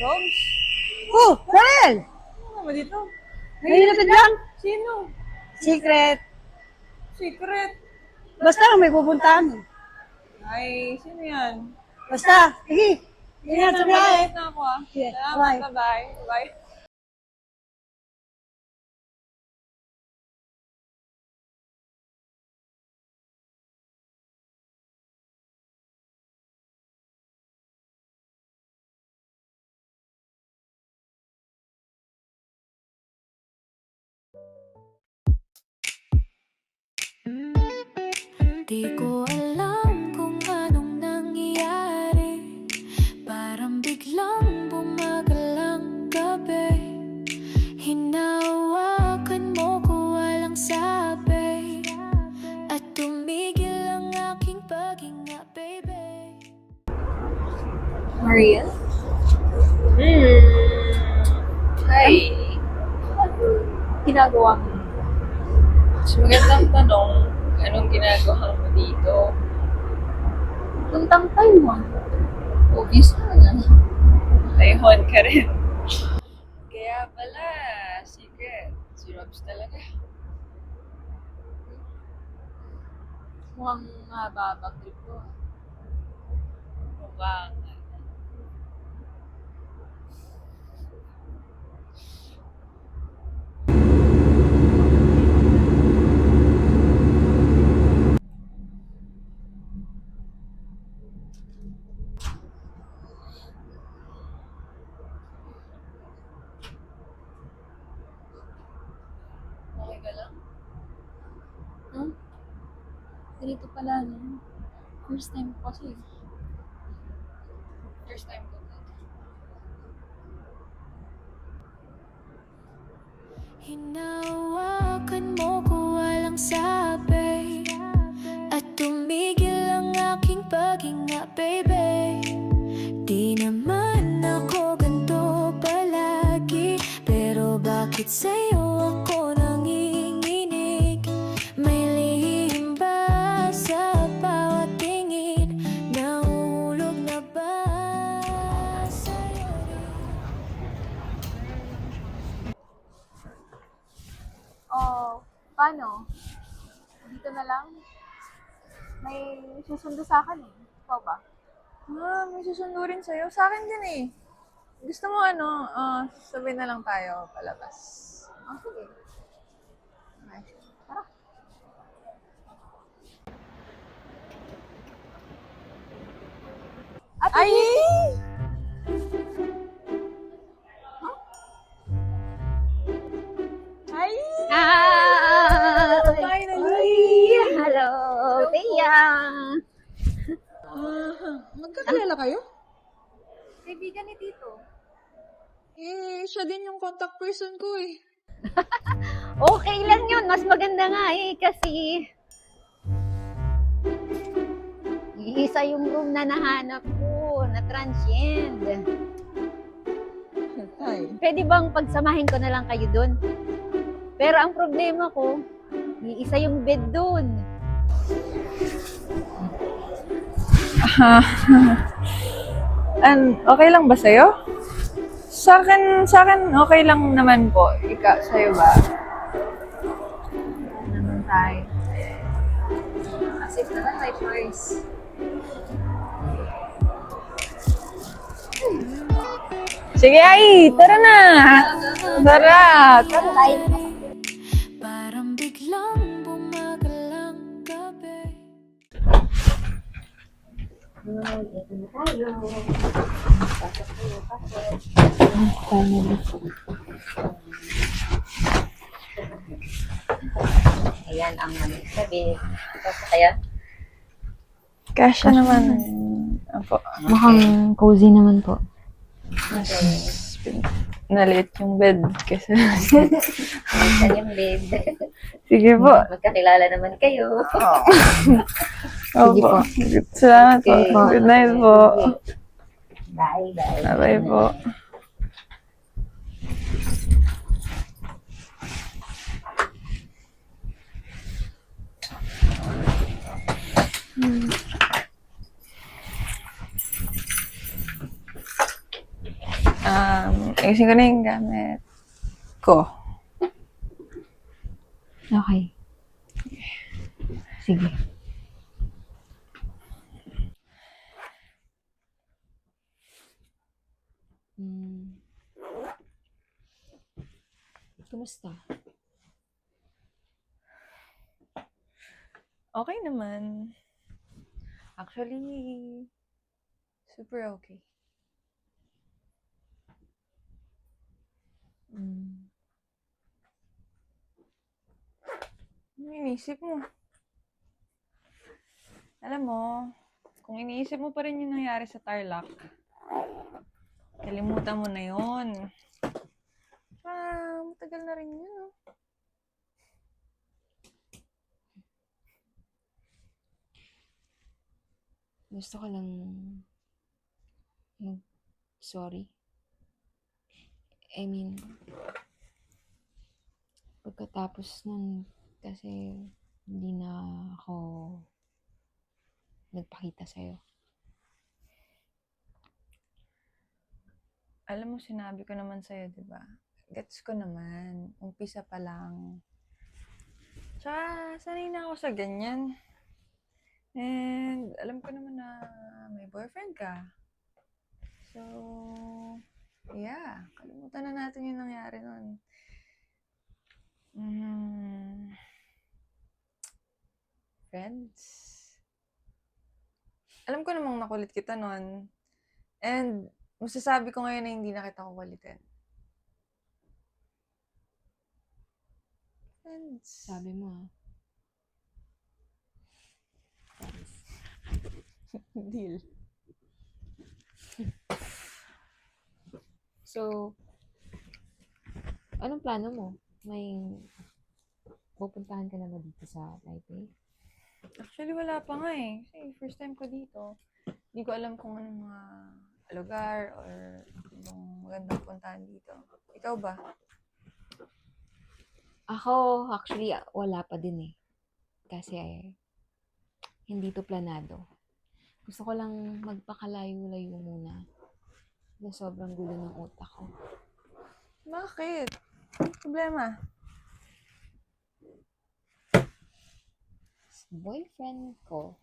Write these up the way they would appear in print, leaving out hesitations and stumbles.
Roms? Oh, Karel! Ano ba dito? May lapit lang. Sino? Secret. Secret? Basta may pupuntahan. Ay, sino yan? Basta, sige. Ingat sa biyahe. Malapit na ako ah. Sige, Salamat, bye. bye. Bye. Di ko alam kung anong nangyayari. Parang biglang bumagal ang gabi. Hinawakan mo ko walang sabi, at tumigil ang aking paghinga, baby. Maria? Hi. Ginagawa mo? So, magandang tanong, anong ginagawa mo dito? Puntang Taiwan. Obvious na. Taiwan ka rin. Kaya pala, secret. Si Robs talaga. Mukhang mababang trip ko. Mukhang. Okay ka lang? Huh? Ganito pala, no? First time ko kasi. First time ko na. Hinawakan mo ko walang sabi, at tumigil ang aking paghinga, baby. Di naman ako ganito palagi, pero bakit sa'yo ako nanginginig? May lihim ba sa bawat tingin? Nahulog na ba sa'yo rin? Oh, paano? Dito na lang? May susundo sa akin eh. Ikaw ba? May susundo rin sa'yo. Sa akin din eh. Gusto mo sabay na lang tayo palabas. Oh, sige. Tara. Ay! Ay! Finally! Hello, Tia. Magkakilala kayo? Kaibigan ni Tito. Siya din yung contact person ko eh. Okay lang yun. Mas maganda nga kasi isa yung room na nahanap ko, na transient. Ay. Pwede bang pagsamahin ko na lang kayo dun? Pero ang problema ko, isa yung bed dun. Okay lang ba sa'yo? Sa akin okay lang naman po. Sa'yo ba? Naman tayo. As if naman my choice. Sige ay, tara na! Tara! Pero tayo Parang biglang bumagal ang gabi. Ayan ang sabi. Kaya? Kasya naman. Apo. Mukhang cozy naman po. Naliit yung bed kasi. Saan yung bed? Sige po. Magkakilala naman kayo. Sige po. Salamat po. Okay. Good night po. Bye, bye. Bye po. Ayusin ko na yung gamit ko. Okay. Sige. Kumusta? Okay naman. Actually, super okay. Ano iniisip mo? Alam mo, kung iniisip mo pa rin yung nangyari sa Tarlac, kalimutan mo na yun. Matagal na rin yun, no? Gusto ko lang mag-sorry. I mean, pagkatapos nun, kasi hindi na ako nagpakita sa'yo. Alam mo, sinabi ko naman sa'yo, di ba? Gets ko naman. Umpisa pa lang. Tsaka, sanay na ako sa ganyan. And, alam ko naman na may boyfriend ka. So, yeah. Kalimutan na natin yung nangyari nun. Friends? Alam ko namang nakulit kita nun. And, masasabi ko ngayon na hindi na kita kukulitin. Friends. Sabi mo, Thanks. Deal. So, anong plano mo? May pupuntahan ka na ba dito sa Taipei? Actually, wala pa nga eh. Kasi first time ko dito. Hindi ko alam kung anong mga lugar or yung magandang puntahan dito. Ikaw ba? Ako, actually, wala pa din eh. Kasi, hindi to planado. Gusto ko lang magpakalayo-layo muna. Na sobrang gulo ng utak ko. Bakit? Anong problema? Boyfriend ko.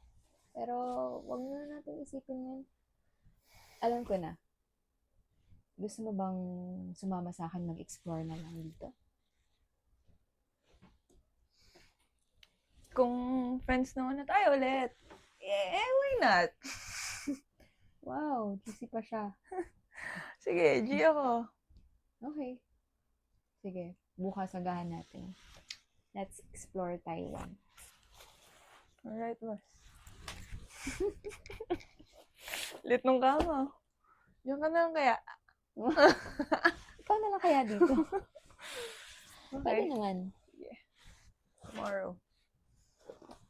Pero, wag na natin isipin yun. Alam ko na. Gusto mo bang sumama sa akin mag-explore na lang dito? Kung friends naman na tayo ulit, why not? Wow, juicy pa siya. Sige, G ako. Okay. Sige, bukas agahan natin. Let's explore Taiwan. Alright, boss. Lit nung kama. Diyan ka na lang kaya. Ikaw na lang kaya dito. Pwede Okay. naman. Tomorrow.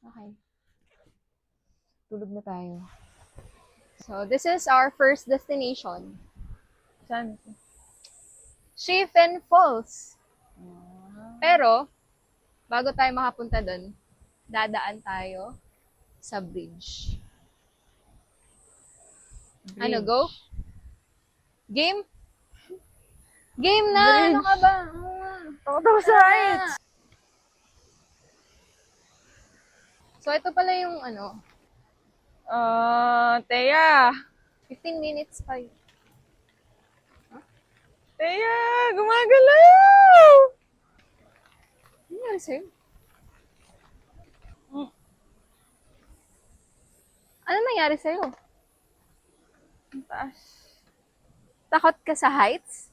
Okay. Tulog na tayo. So, this is our first destination. Saan? Chifen Falls. Pero, bago tayo makapunta doon, dadaan tayo sa bridge. Ano, go? Game? Game na! Bridge. Ano ka ba? Takot sa heights! So, ito pala yung ano, Teya! 15 minutes pa yun. Teya! Gumagalaw! Ano nangyari sa'yo? Ano nangyari sa'yo? Ang taas. Takot ka sa heights?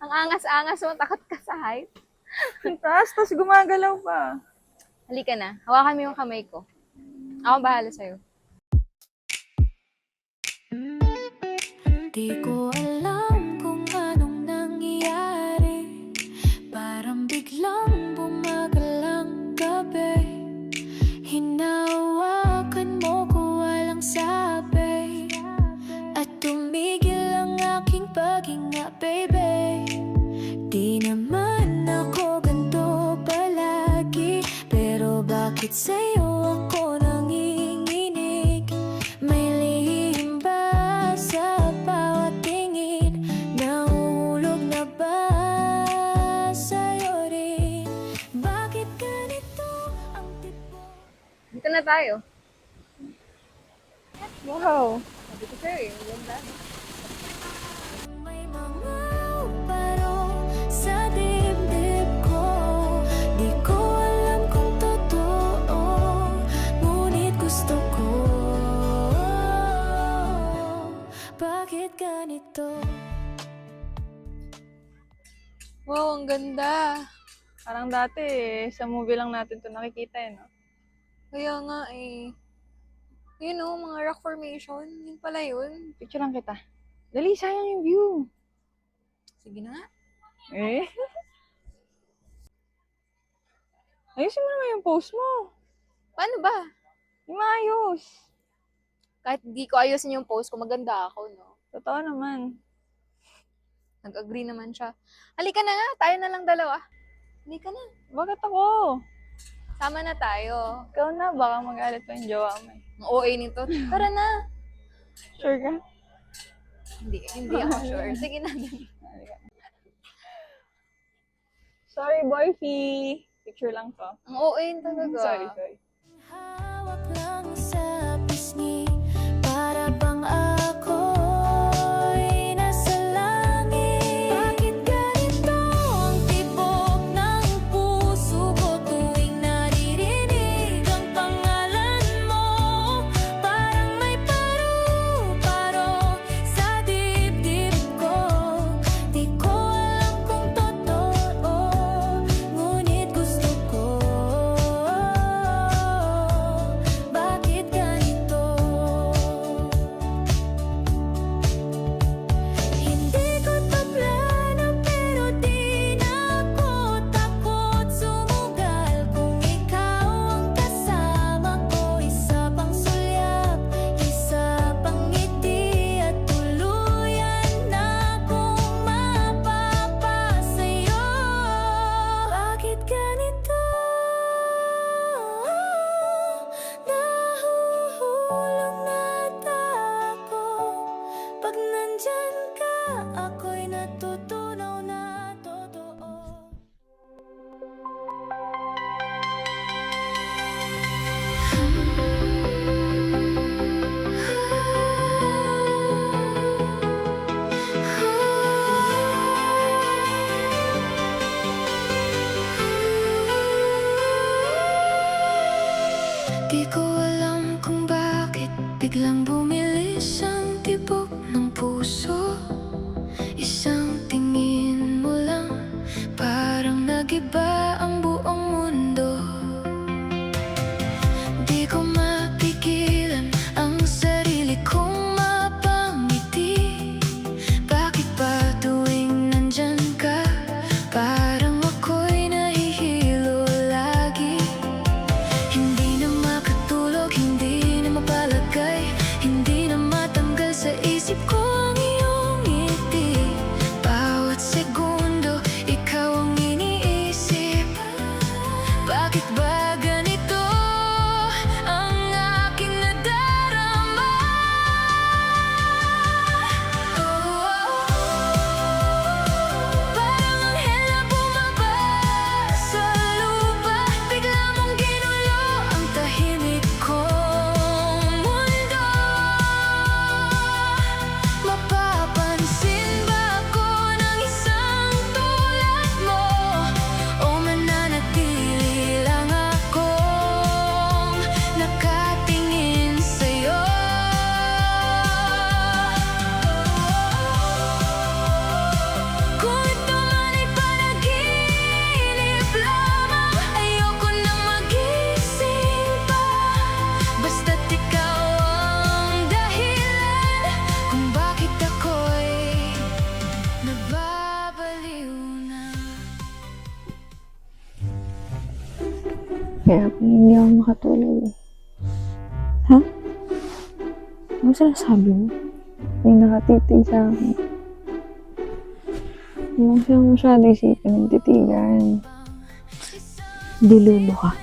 Ang angas-angas mo, takot ka sa heights? Ang taas, tapos gumagalaw pa. Halika na, hawakan mo yung kamay ko. Ako bahala sa'yo. Di ko alam kung anong nangyayari. Parang biglang bumagal ang gabi. Hinawakan mo ko walang sabi. At tumigil ang aking paghinga, baby. Di naman ako ganito palagi. Pero bakit sa'yo ako nanginginig? May lihim ba sa bawat na tayo. Wow! Sabi ko sa'yo, yung ganda. May mga paro sa dibdib ko. Di ko alam kung totoo, ngunit gusto ko. Bakit ganito? Wow, ang ganda. Parang dati sa movie lang natin to nakikita no? Kaya nga eh. Yun o, mga rock formation. Yun pala yun. Picture lang kita. Dali, sayang yung view. Sige na nga. Eh? Ayusin mo naman yung post mo. Paano ba? Yung maayos. Kahit di ko ayusin yung post ko, maganda ako, no? Totoo naman. Nag-agree naman siya. Halika na nga, tayo na lang dalawa. Halika na. Bakit ako? Sama na tayo. Ikaw na, baka magalit pa yung jowa mo. Ang OA nito. Tara na. Sure ka? Hindi ako sure. Sige na. Sorry, boyfie. Picture lang to. Ang OA talaga. Sorry. Hawak lang sa pisngi, para bang ako'y nasa langit. Bakit ganito ang tibok ng puso ko tuwing naririnig ang pangalan mo? Parang may paru-paro sa dibdib ko. Di ko alam kung totoo, ngunit gusto ko. Bakit ganito? Hindi ko to plano, pero di na ako takot sumugal. Kung ikaw ang kasama ko, isa pang sulyap, isa pang ngiti, at tuluyan na akong mapapasayo. Bakit ganito? Nahuhulog na ako. Pag nandyan ka, ako'y natutunaw na totoo. Di ko alam kung bakit biglang bumilis ang tibok ng puso. Isang tingin mo lang, parang nagiba ang buong mundo. Di ko mapigilan ang sarili kong mapangiti. Bakit ba tuwing nandyan ka, parang ako'y nahihilo lagi? Hindi na makatulog, hindi na mapalagay, hindi na matanggal sa isip ko ang iyong ngiti. Bawat segundo, ikaw ang iniisip. Bakit ba ganito ang aking nadarama? Parang anghel na bumaba sa lupa, bigla mong ginulo ang tahimik kong mundo. Mapapansin ba ako ng isang tulad mo, o mananatili lang akong nakatingin sa'yo? Kung ito man ay panaginip lamang, ayoko nang magising pa. Basta't ikaw ang dahilan kung bakit ako'y nababaliw na. Kaya hindi ako makatulog. Ha? Ano sinasabi mo? May nakatitig sa akin. Huwag siya masyado isipin ng titigan. Dilulo ka.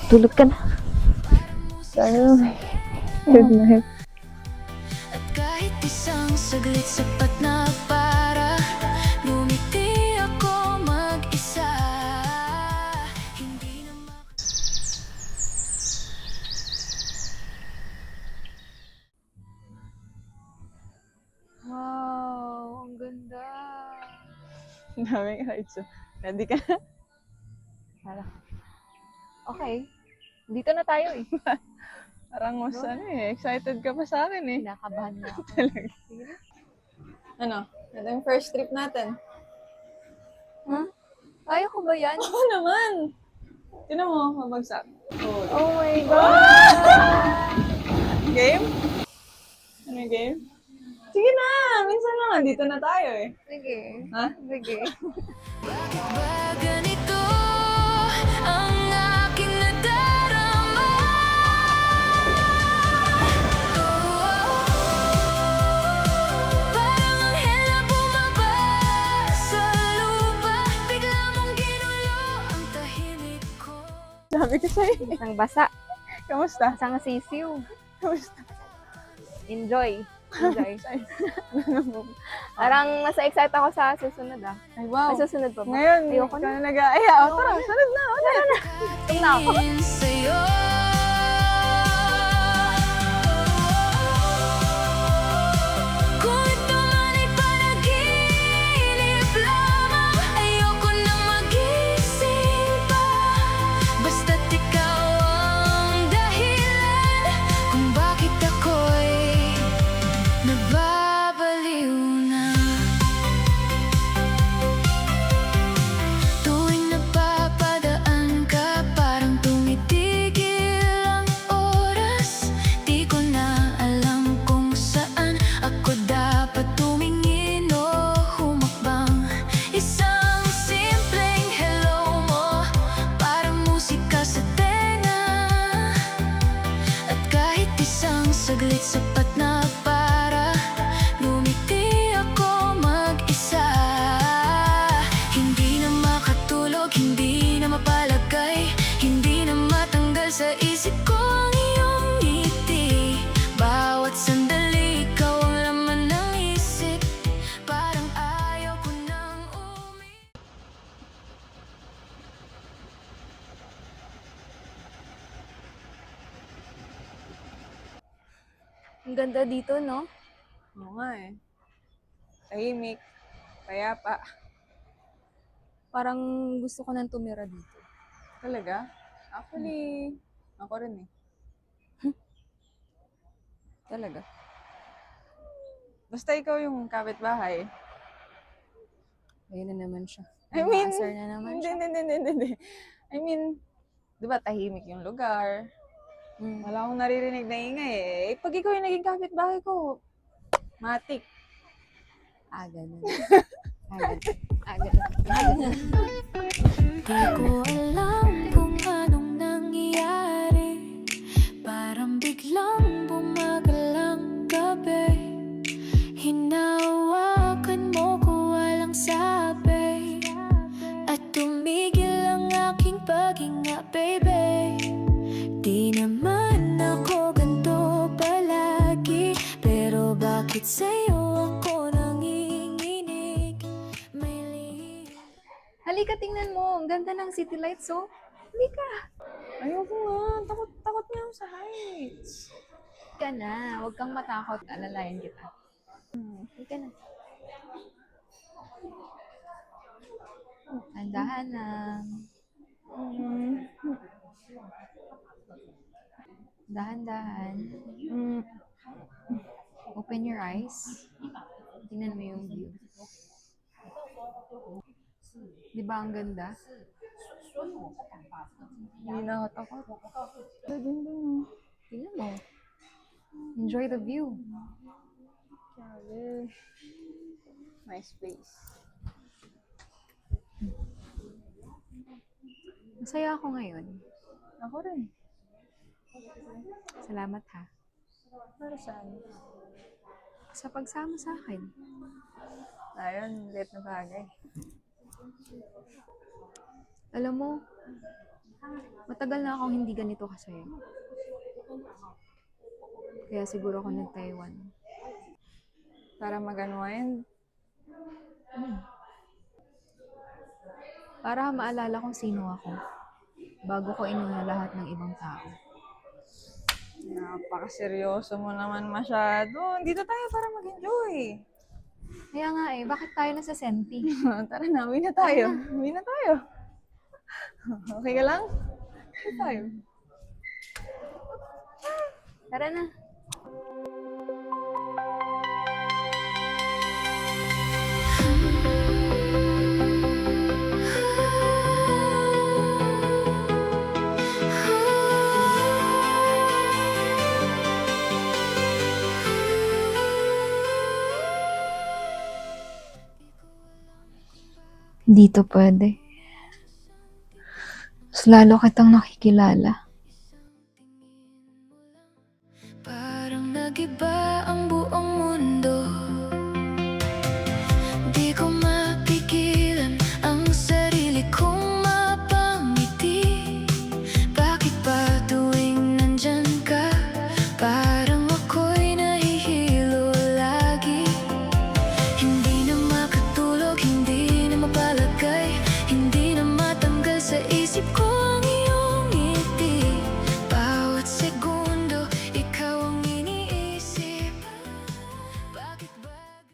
Tulog ka na. Sana naman. Good night. At kahit isang saglit sapat na para lumiti ako mag-isa. Hindi na Daming rides. Ready ka na? Okay. Dito na tayo eh. Parang mas excited ka pa sa akin eh. Kinakabahan na ako. Talaga. Ano? Ito yung first trip natin. Kaya ko ba yan? Oo naman! Tinan mo, mabagsak. Oh my God! Game? Ano yung game? Sige na! Minsan lang, andito na tayo eh. Sige. Ha? Sige. Bakit ba ganito ang aking nadarama? Parang anghel na bumaba sa lupa, bigla mong ginulo ang tahimik ko. Sabi ko sa'yo. Isang basa. Kamusta? Isang sisiw. Kamusta? Enjoy. Enjoy. Ay, Parang nasa excite ako sa susunod ah. wow. May susunod pa ba? Ngayon, Ayoko ikaw na. na nag-aaya. O, tara, sunod na. Ulit. Tingnan na ako. Tingin sa'yo. Kung ito man ay panaginip lamang, ayoko nang magising pa. Basta't ikaw ang dahilan kung bakit ako'y nababaliw na. Tuwing napapadaan ka, parang tumitigil ang oras. Di ko na alam kung saan ako dapat tumingin o humakbang. Isang simpleng hello mo, parang musika sa tenga. At kahit isang saglit sapat na para ngumiti ako mag-isa. Hindi na makatulog, hindi na mapalagay, hindi na matanggal sa isip ko ang iyong ngiti. Bawat sandali, ikaw ang laman ng isip, parang ayaw ko nang Ang ganda dito, no? Oo nga eh. Tahimik. Payapa. Parang gusto ko nang tumira dito. Talaga? Actually, ako rin eh. Talaga. Basta ikaw yung kapitbahay. Ayun na naman siya. I mean, Answer na naman siya. hindi. I mean, di ba tahimik yung lugar? Mm. Wala akong naririnig na ingay eh. Pag ikaw yung naging kapitbahay ko, matik. Ganun. Ganun. Di ko alam kung anong nangyayari, parang biglang bumagal ang gabi. Hinawakan mo ko walang sabi, at tumigil ang aking paghinga, baby. Di naman ako ganito palagi, pero bakit sa'yo ako nanginginig? May Halika, tingnan mo. Ang ganda ng city lights, oh. Halika. Ayoko nga. Takot nga ako sa heights. Halika na. Huwag kang matakot. Alalayan kita. Halika na. Andahan lang. Dahan-dahan. Open your eyes. Tingnan mo yung view. Di ba ang ganda? Hindi na ako takot. Tingnan mo. Enjoy the view. Grabe. Nice place. Masaya ako ngayon. Ako rin. Salamat ha. Para saan? Sa pagsama sa akin. Ayun, liit na bagay. Alam mo, matagal na akong hindi ganito kasaya. Kaya siguro ako nag-Taiwan. Para mag-unwind. Para maalala kung sino ako bago ko inuna lahat ng ibang tao. Napakaseryoso mo naman masyado. Dito tayo para mag-enjoy. Kaya nga eh, bakit tayo na sa Senti? Tara na, uwi na tayo. Uwi na tayo. Okay ka lang? Uwi tayo. Tara na. Dito pwede. Mas lalo kitang nakikilala.